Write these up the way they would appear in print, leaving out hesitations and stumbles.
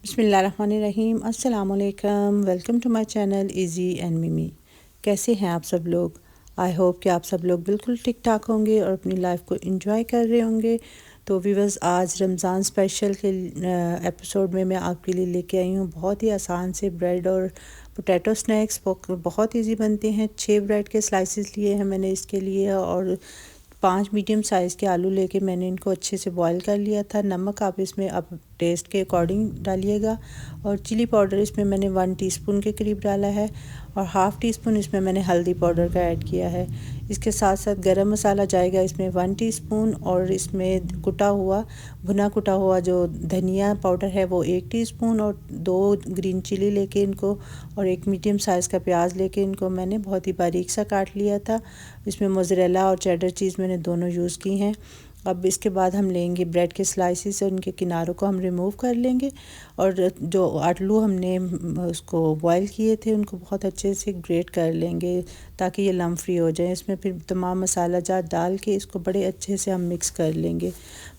बिस्मिल्लाहिर्रहमानिर्रहीम। अस्सलाम वालेकुम। Welcome to my channel Izzy and Mimi. कैसे हैं आप सब लोग? आई होप कि आप सब लोग बिल्कुल ठीक ठाक होंगे और अपनी लाइफ को एंजॉय कर रहे होंगे। तो व्यूअर्स, आज रमज़ान स्पेशल के एपिसोड में मैं आपके लिए लेके आई हूँ बहुत ही आसान से ब्रेड और पोटैटो स्नैक्स। बहुत इजी बनते हैं। 6 ब्रेड के स्लाइसेस लिए हैं मैंने इसके लिए, और 5 मीडियम साइज़ के आलू लेके मैंने इनको अच्छे से बॉईल कर लिया था। नमक आप इसमें अब टेस्ट के अकॉर्डिंग डालिएगा, और चिली पाउडर इसमें मैंने 1 टीस्पून के करीब डाला है, और हाफ़ टी स्पून इसमें मैंने हल्दी पाउडर का ऐड किया है। इसके साथ साथ गरम मसाला जाएगा इसमें 1 टीस्पून, और इसमें भुना कुटा हुआ जो धनिया पाउडर है वो 1 टीस्पून, और 2 ग्रीन चिली लेके इनको, और 1 मीडियम साइज़ का प्याज लेके इनको मैंने बहुत ही बारीक सा काट लिया था। इसमें मोज़रेला और चेडर चीज़ मैंने दोनों यूज़ की हैं। अब इसके बाद हम लेंगे ब्रेड के स्लाइसेस और उनके किनारों को हम रिमूव कर लेंगे, और जो आलू हमने उसको बॉईल किए थे उनको बहुत अच्छे से ग्रेट कर लेंगे ताकि ये लम्ब फ्री हो जाए। इसमें फिर तमाम मसाला जात डाल के इसको बड़े अच्छे से हम मिक्स कर लेंगे।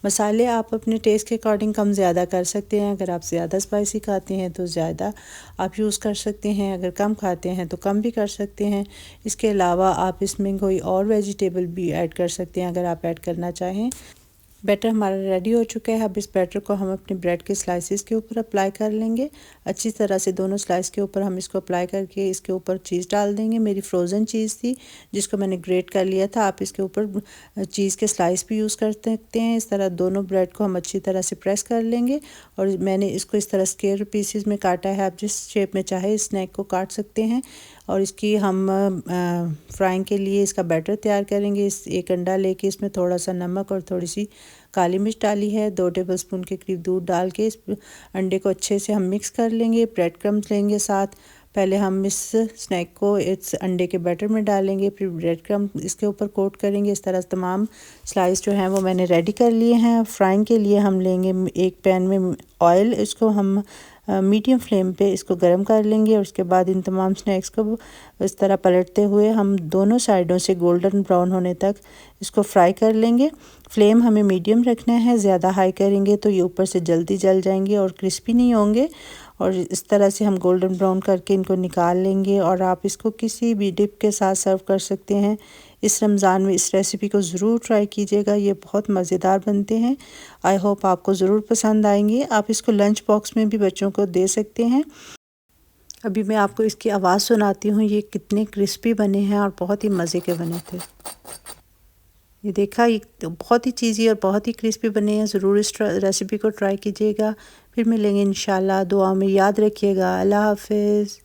मसाले आप अपने टेस्ट के अकॉर्डिंग कम ज़्यादा कर सकते हैं। अगर आप ज़्यादा स्पाइसी खाते हैं तो ज़्यादा आप यूज़ कर सकते हैं, अगर कम खाते हैं तो कम भी कर सकते हैं। इसके अलावा आप इसमें कोई और वेजिटेबल भी ऐड कर सकते हैं अगर आप ऐड करना चाहें। बैटर हमारा रेडी हो चुका है। अब इस बैटर को हम अपने ब्रेड के स्लाइसेस के ऊपर अप्लाई कर लेंगे। अच्छी तरह से दोनों स्लाइस के ऊपर हम इसको अप्लाई करके इसके ऊपर चीज़ डाल देंगे। मेरी फ्रोज़न चीज़ थी जिसको मैंने ग्रेट कर लिया था। आप इसके ऊपर चीज़ के स्लाइस भी यूज़ कर सकते हैं। इस तरह दोनों ब्रेड को हम अच्छी तरह से प्रेस कर लेंगे, और मैंने इसको इस तरह स्क्वायर पीसेस में काटा है। आप जिस शेप में चाहे इस स्नैक को काट सकते हैं। और इसकी हम फ्राइंग के लिए इसका बैटर तैयार करेंगे। इस एक अंडा लेके इसमें थोड़ा सा नमक और थोड़ी सी काली मिर्च डाली है, 2 टेबलस्पून के करीब दूध डाल के इस अंडे को अच्छे से हम मिक्स कर लेंगे। ब्रेड क्रम्स लेंगे साथ। पहले हम इस स्नैक को इस अंडे के बैटर में डालेंगे, फिर ब्रेड क्रम्स इसके ऊपर कोट करेंगे। इस तरह तमाम स्लाइस जो हैं वो मैंने रेडी कर लिए हैं। फ्राइंग के लिए हम लेंगे एक पैन में ऑयल, इसको हम मीडियम फ्लेम पे इसको गर्म कर लेंगे, और उसके बाद इन तमाम स्नैक्स को इस तरह पलटते हुए हम दोनों साइडों से गोल्डन ब्राउन होने तक इसको फ्राई कर लेंगे। फ्लेम हमें मीडियम रखना है, ज़्यादा हाई करेंगे तो ये ऊपर से जल्दी जल जाएंगे और क्रिस्पी नहीं होंगे। और इस तरह से हम गोल्डन ब्राउन करके इनको निकाल लेंगे, और आप इसको किसी भी डिप के साथ सर्व कर सकते हैं। इस रमज़ान में इस रेसिपी को ज़रूर ट्राई कीजिएगा, ये बहुत मज़ेदार बनते हैं। आई होप आपको ज़रूर पसंद आएंगे। आप इसको लंच बॉक्स में भी बच्चों को दे सकते हैं। अभी मैं आपको इसकी आवाज़ सुनाती हूँ, ये कितने क्रिस्पी बने हैं और बहुत ही मज़े के बने थे। ये देखा, ये तो बहुत ही चीज़ी और बहुत ही क्रिस्पी बने हैं। ज़रूर इस रेसिपी को ट्राई कीजिएगा। फिर मिलेंगे इंशाल्लाह। दुआ में याद रखिएगा। अल्लाह हाफ़िज़।